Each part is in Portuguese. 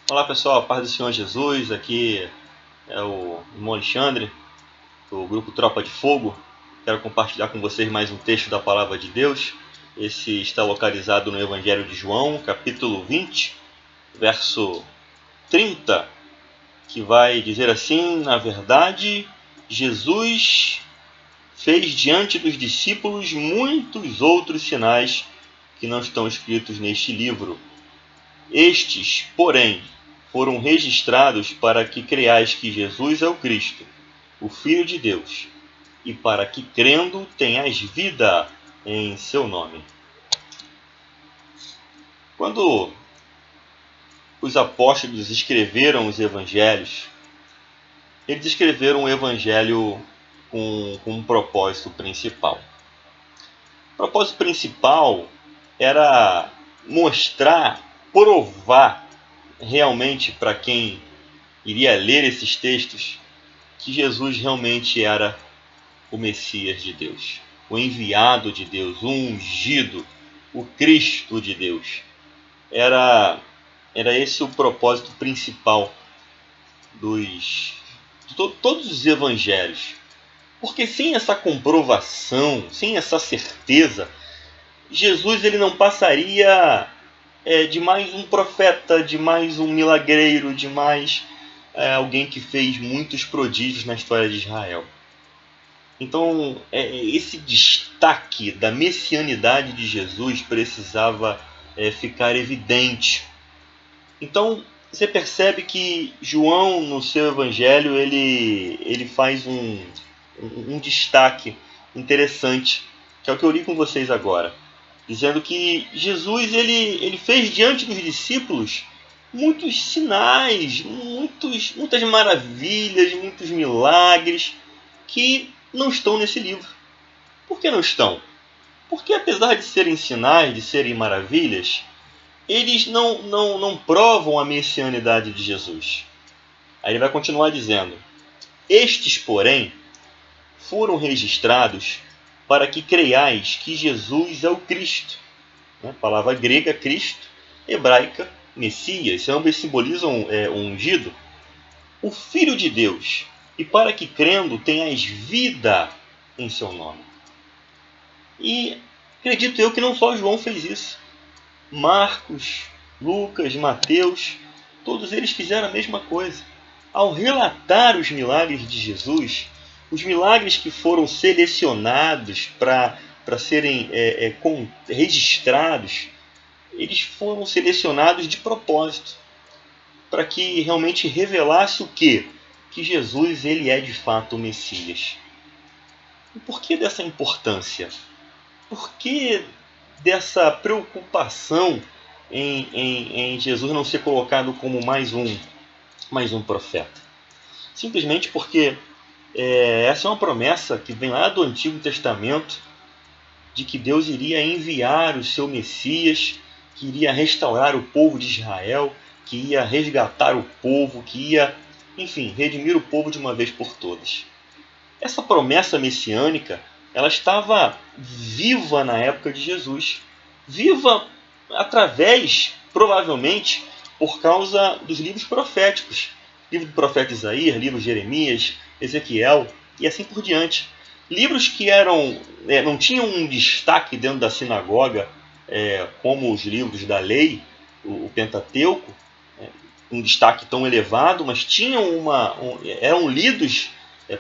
Olá pessoal, paz do Senhor Jesus, aqui é o irmão Alexandre, do grupo Tropa de Fogo. Quero compartilhar com vocês mais um texto da Palavra de Deus. Esse está localizado no Evangelho de João, capítulo 20, verso 30, que vai dizer assim: na verdade, Jesus fez diante dos discípulos muitos outros sinais que não estão escritos neste livro. Estes, porém, foram registrados para que creiais que Jesus é o Cristo, o Filho de Deus, e para que, crendo, tenhais vida em seu nome. Quando os apóstolos escreveram os evangelhos, eles escreveram o evangelho com um propósito principal. O propósito principal era mostrar, provar realmente para quem iria ler esses textos que Jesus realmente era o Messias de Deus, o enviado de Deus, o ungido, o Cristo de Deus. Era esse o propósito principal de todos os evangelhos. Porque sem essa comprovação, sem essa certeza, Jesus ele não passaria de mais um profeta, de mais um milagreiro, de mais alguém que fez muitos prodígios na história de Israel. Então, esse destaque da messianidade de Jesus precisava ficar evidente. Então, você percebe que João, no seu evangelho, ele faz um destaque interessante, que é o que eu li com vocês agora, dizendo que Jesus ele fez diante dos discípulos muitos sinais, muitas maravilhas, muitos milagres que não estão nesse livro. Por que não estão? Porque apesar de serem sinais, de serem maravilhas, eles não provam a messianidade de Jesus. Aí ele vai continuar dizendo: estes, porém, foram registrados para que creiais que Jesus é o Cristo. Palavra grega, Cristo, hebraica, Messias, ambas simbolizam o ungido, o Filho de Deus, e para que crendo tenhais vida em seu nome. E acredito eu que não só João fez isso. Marcos, Lucas, Mateus, todos eles fizeram a mesma coisa. Ao relatar os milagres de Jesus, os milagres que foram selecionados para serem registrados, eles foram selecionados de propósito, para que realmente revelasse o quê? Que Jesus ele é de fato o Messias. E por que dessa importância? Por que dessa preocupação em Jesus não ser colocado como mais um profeta? Simplesmente porque essa é uma promessa que vem lá do Antigo Testamento, de que Deus iria enviar o seu Messias, que iria restaurar o povo de Israel, que ia resgatar o povo, que ia, enfim, redimir o povo de uma vez por todas. Essa promessa messiânica, ela estava viva na época de Jesus. Viva através, provavelmente, por causa dos livros proféticos. Livro do profeta Isaías, livro de Jeremias, Ezequiel e assim por diante. Livros que não tinham um destaque dentro da sinagoga, como os livros da lei, o Pentateuco, um destaque tão elevado, mas eram lidos,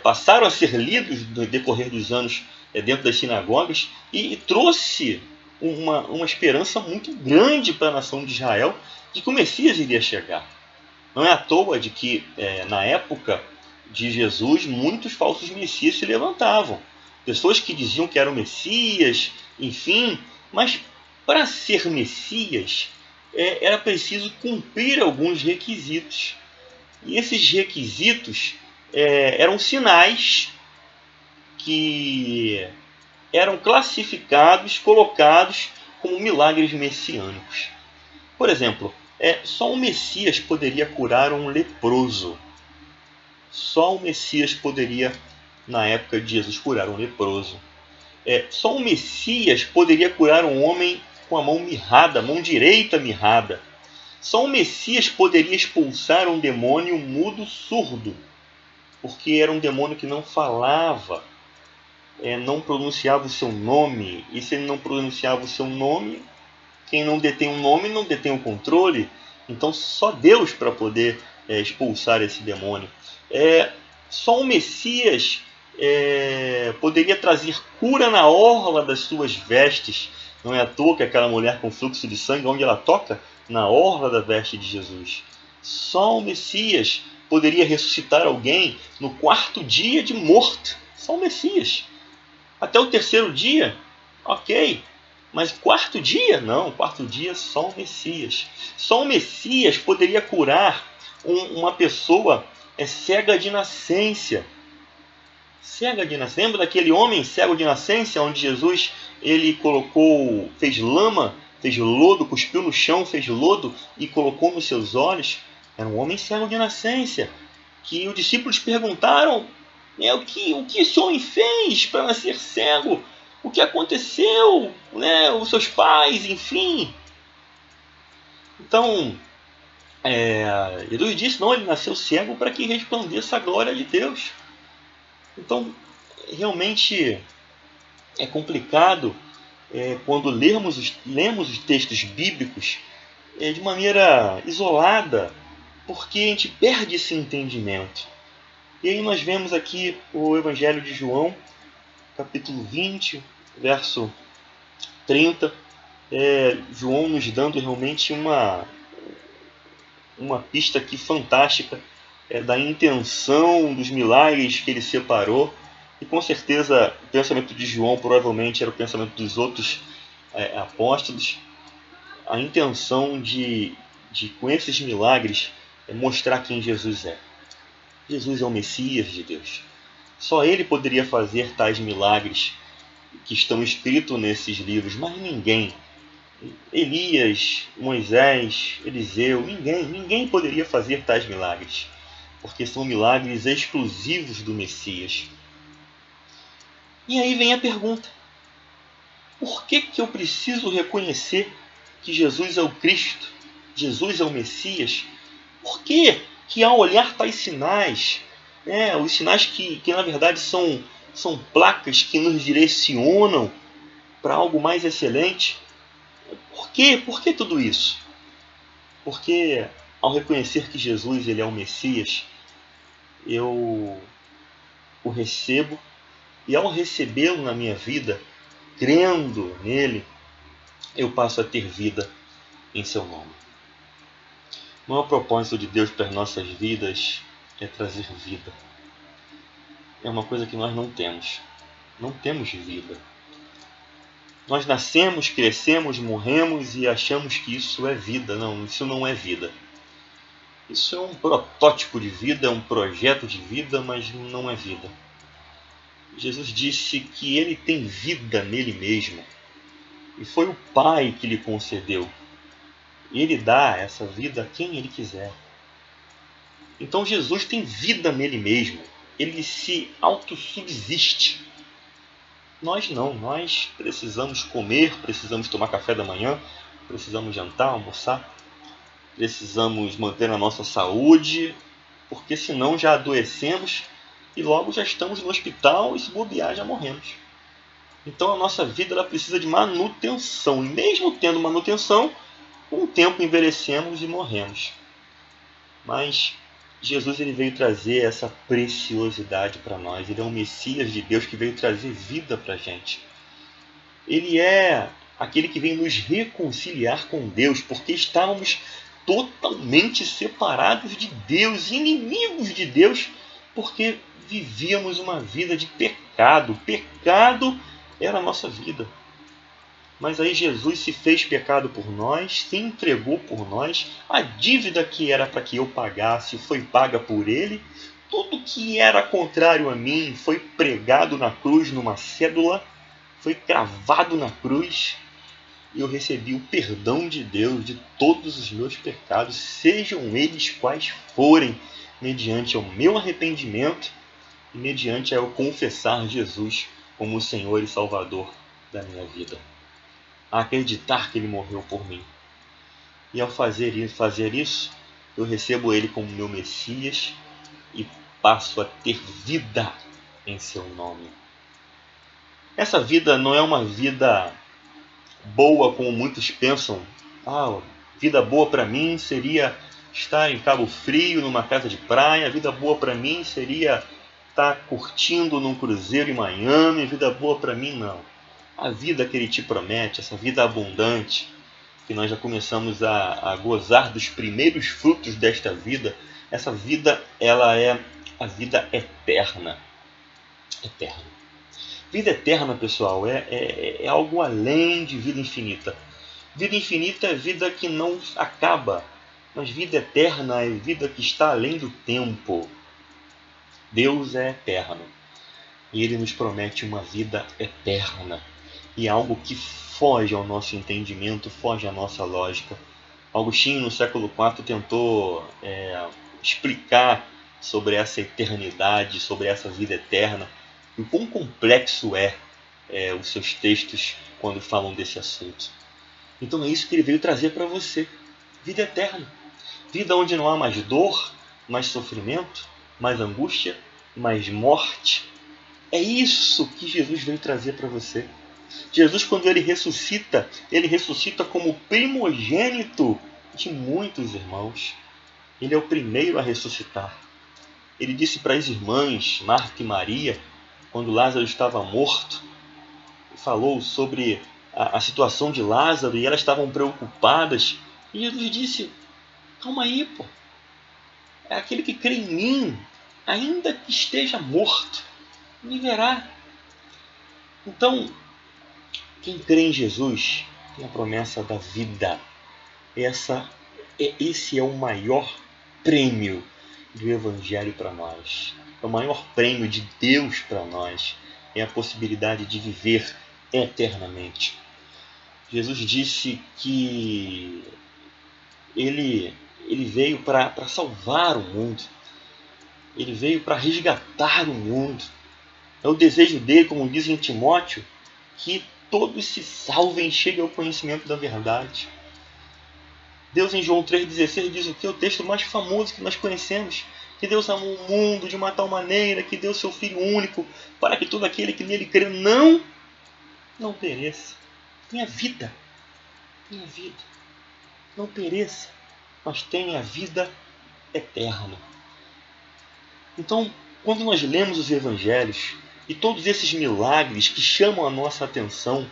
passaram a ser lidos no decorrer dos anos dentro das sinagogas e trouxe uma esperança muito grande para a nação de Israel de que o Messias iria chegar. Não é à toa de que, na época de Jesus, muitos falsos messias se levantavam. Pessoas que diziam que eram messias, enfim, mas para ser messias era preciso cumprir alguns requisitos. E esses requisitos eram sinais que eram classificados, colocados como milagres messiânicos. Por exemplo, só o Messias poderia curar um leproso. Só o Messias poderia, na época de Jesus, curar um leproso. Só o Messias poderia curar um homem com a mão mirrada, a mão direita mirrada. Só o Messias poderia expulsar um demônio mudo surdo, porque era um demônio que não falava, não pronunciava o seu nome. E se ele não pronunciava o seu nome, quem não detém um nome não detém o controle. Então só Deus para poder expulsar esse demônio. Só o Messias poderia trazer cura na orla das suas vestes. Não é à toa que aquela mulher com fluxo de sangue, onde ela toca? Na orla da veste de Jesus. Só o Messias poderia ressuscitar alguém no 4º dia de morto. Só o Messias. Até o 3º dia, ok. Mas 4º dia? Não, 4º dia só o Messias. Só o Messias poderia curar uma pessoa cega de nascença. Cega de nascença. Lembra daquele homem cego de nascença, onde Jesus ele fez lama, fez lodo, cuspiu no chão, fez lodo e colocou nos seus olhos? Era um homem cego de nascença, que os discípulos perguntaram: o que esse homem fez para nascer cego? O que aconteceu? Os seus pais, enfim. Então, Jesus disse: não, ele nasceu cego para que resplandeça a glória de Deus. Então, realmente é complicado quando lemos os textos bíblicos de maneira isolada, porque a gente perde esse entendimento. E aí nós vemos aqui o Evangelho de João, capítulo 20, verso 30, João nos dando realmente uma pista aqui fantástica da intenção dos milagres que ele separou. E com certeza o pensamento de João provavelmente era o pensamento dos outros apóstolos. A intenção de com esses milagres mostrar quem Jesus é. Jesus é o Messias de Deus. Só ele poderia fazer tais milagres que estão escritos nesses livros, mas ninguém. Elias, Moisés, Eliseu, ninguém poderia fazer tais milagres, porque são milagres exclusivos do Messias. E aí vem a pergunta: por que eu preciso reconhecer que Jesus é o Cristo, Jesus é o Messias? Por que ao olhar tais sinais, os sinais que na verdade são placas que nos direcionam para algo mais excelente, por quê? Por que tudo isso? Porque ao reconhecer que Jesus ele é o Messias, eu o recebo, e ao recebê-lo na minha vida, crendo nele, eu passo a ter vida em seu nome. O maior propósito de Deus para as nossas vidas é trazer vida. É uma coisa que nós não temos. Não temos vida. Nós nascemos, crescemos, morremos e achamos que isso é vida. Não, isso não é vida. Isso é um protótipo de vida, é um projeto de vida, mas não é vida. Jesus disse que ele tem vida nele mesmo. E foi o Pai que lhe concedeu. E ele dá essa vida a quem ele quiser. Então Jesus tem vida nele mesmo. Ele se autossubsiste. Nós não. Nós precisamos comer, precisamos tomar café da manhã, precisamos jantar, almoçar, precisamos manter a nossa saúde, porque senão já adoecemos e logo já estamos no hospital e se bobear já morremos. Então a nossa vida ela precisa de manutenção. E mesmo tendo manutenção, com o tempo envelhecemos e morremos. Mas Jesus ele veio trazer essa preciosidade para nós. Ele é o Messias de Deus que veio trazer vida para a gente. Ele é aquele que vem nos reconciliar com Deus, porque estávamos totalmente separados de Deus, inimigos de Deus, porque vivíamos uma vida de pecado. O pecado era a nossa vida. Mas aí Jesus se fez pecado por nós, se entregou por nós. A dívida que era para que eu pagasse foi paga por ele. Tudo que era contrário a mim foi pregado na cruz, numa cédula, foi cravado na cruz. E eu recebi o perdão de Deus de todos os meus pecados, sejam eles quais forem, mediante o meu arrependimento e mediante eu confessar Jesus como o Senhor e Salvador da minha vida. A acreditar que ele morreu por mim. E ao fazer isso, eu recebo Ele como meu Messias e passo a ter vida em seu nome. Essa vida não é uma vida boa como muitos pensam. Vida boa para mim seria estar em Cabo Frio, numa casa de praia. Vida boa para mim seria estar curtindo num cruzeiro em Miami. Vida boa para mim, não. A vida que Ele te promete, essa vida abundante, que nós já começamos a gozar dos primeiros frutos desta vida, essa vida, ela é a vida eterna. Vida eterna, pessoal, é algo além de vida infinita. Vida infinita é vida que não acaba, mas vida eterna é vida que está além do tempo. Deus é eterno e Ele nos promete uma vida eterna. E é algo que foge ao nosso entendimento, foge à nossa lógica. Agostinho, no século IV, tentou explicar sobre essa eternidade, sobre essa vida eterna, e o quão complexo os seus textos quando falam desse assunto. Então é isso que ele veio trazer para você. Vida eterna. Vida onde não há mais dor, mais sofrimento, mais angústia, mais morte. É isso que Jesus veio trazer para você. Jesus, quando ele ressuscita como primogênito de muitos irmãos. Ele é o primeiro a ressuscitar. Ele disse para as irmãs, Marta e Maria, quando Lázaro estava morto, falou sobre a situação de Lázaro e elas estavam preocupadas. E Jesus disse, calma aí, pô. É aquele que crê em mim, ainda que esteja morto, me verá. Então, quem crê em Jesus tem a promessa da vida. Esse é o maior prêmio do Evangelho para nós. É o maior prêmio de Deus para nós. É a possibilidade de viver eternamente. Jesus disse que ele veio para salvar o mundo. Ele veio para resgatar o mundo. É o desejo dele, como diz em Timóteo, que todos se salvem e cheguem ao conhecimento da verdade. Deus, em João 3,16, diz o que? O texto mais famoso que nós conhecemos. Que Deus amou o mundo de uma tal maneira que deu seu Filho único para que todo aquele que nele crê não pereça. Tenha vida. Tenha vida. Não pereça, mas tenha vida eterna. Então, quando nós lemos os Evangelhos e todos esses milagres que chamam a nossa atenção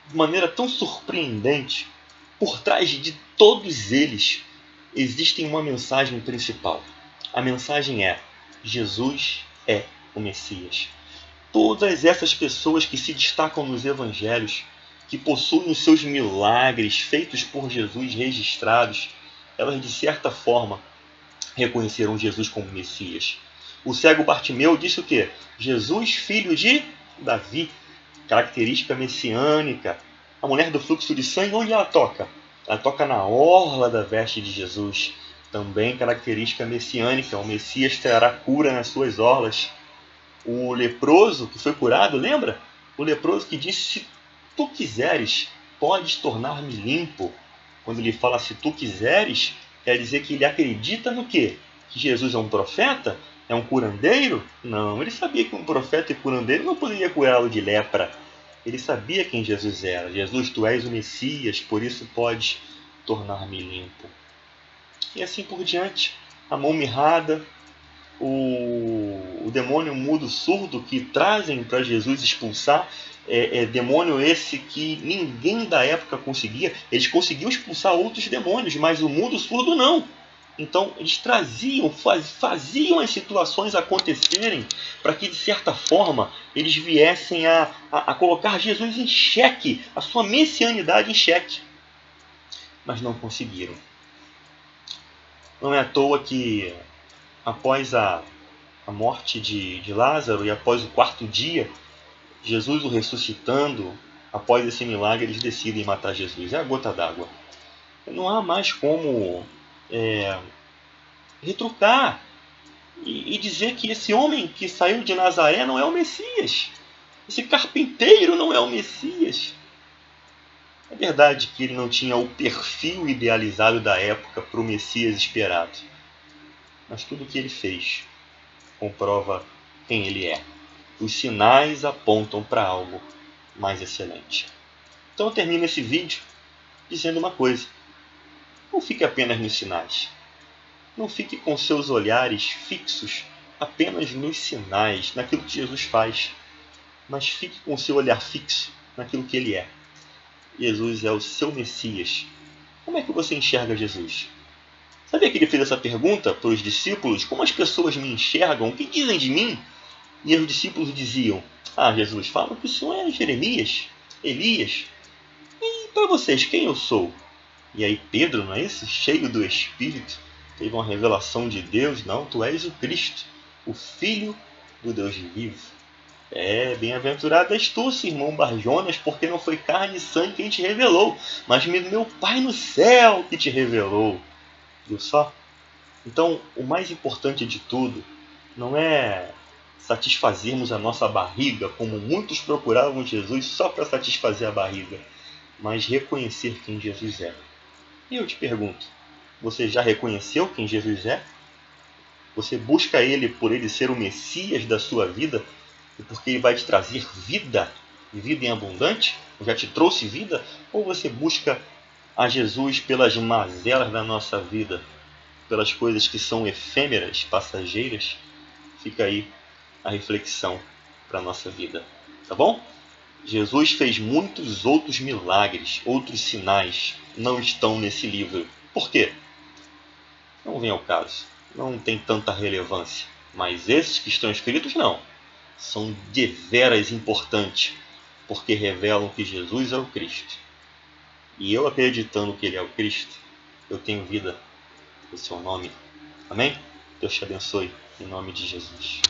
de maneira tão surpreendente, por trás de todos eles existe uma mensagem principal. A mensagem é: Jesus é o Messias. Todas essas pessoas que se destacam nos Evangelhos, que possuem os seus milagres feitos por Jesus registrados, elas de certa forma reconheceram Jesus como Messias. O cego Bartimeu disse o quê? Jesus, filho de Davi, característica messiânica. A mulher do fluxo de sangue, onde ela toca? Ela toca na orla da veste de Jesus. Também característica messiânica. O Messias trará cura nas suas orlas. O leproso que foi curado, lembra? O leproso que disse, se tu quiseres, podes tornar-me limpo. Quando ele fala se tu quiseres, quer dizer que ele acredita no quê? Que Jesus é um profeta? É um curandeiro? Não, ele sabia que um profeta e curandeiro não poderia curá-lo de lepra. Ele sabia quem Jesus era. Jesus, tu és o Messias, por isso podes tornar-me limpo. E assim por diante. A mão mirrada, o demônio mudo surdo que trazem para Jesus expulsar. Demônio esse que ninguém da época conseguia. Eles conseguiam expulsar outros demônios, mas o mudo surdo não. Então eles faziam as situações acontecerem para que, de certa forma, eles viessem a colocar Jesus em xeque, a sua messianidade em xeque. Mas não conseguiram. Não é à toa que, após a morte de Lázaro e após o 4º dia, Jesus o ressuscitando, após esse milagre, eles decidem matar Jesus. É a gota d'água. Não há mais como retrucar e dizer que esse homem que saiu de Nazaré não é o Messias. Esse carpinteiro não é o Messias. É verdade que ele não tinha o perfil idealizado da época para o Messias esperado, mas tudo o que ele fez comprova quem ele é. Os sinais apontam para algo mais excelente. Então eu termino esse vídeo dizendo uma coisa: não fique apenas nos sinais. Não fique com seus olhares fixos apenas nos sinais, naquilo que Jesus faz, mas fique com seu olhar fixo naquilo que ele é. Jesus é o seu Messias. Como é que você enxerga Jesus? Sabia que ele fez essa pergunta para os discípulos? Como as pessoas me enxergam? O que dizem de mim? E os discípulos diziam: Ah, Jesus, falam que o Senhor é Jeremias, Elias. E para vocês, quem eu sou? E aí Pedro, não é esse? Cheio do Espírito, teve uma revelação de Deus: Não, tu és o Cristo, o Filho do Deus vivo. Bem-aventurado és tu, Simão Barjonas, porque não foi carne e sangue quem te revelou, mas meu Pai no céu que te revelou. Viu só? Então, o mais importante de tudo não é satisfazermos a nossa barriga, como muitos procuravam Jesus só para satisfazer a barriga, mas reconhecer quem Jesus é. E eu te pergunto, você já reconheceu quem Jesus é? Você busca Ele por Ele ser o Messias da sua vida e porque Ele vai te trazer vida, e vida em abundante? Já te trouxe vida? Ou você busca a Jesus pelas mazelas da nossa vida, pelas coisas que são efêmeras, passageiras? Fica aí a reflexão para a nossa vida, tá bom? Jesus fez muitos outros milagres, outros sinais, não estão nesse livro. Por quê? Não vem ao caso, não tem tanta relevância. Mas esses que estão escritos não, são deveras importantes, porque revelam que Jesus é o Cristo. E eu acreditando que Ele é o Cristo, eu tenho vida no seu nome. Amém? Deus te abençoe, em nome de Jesus.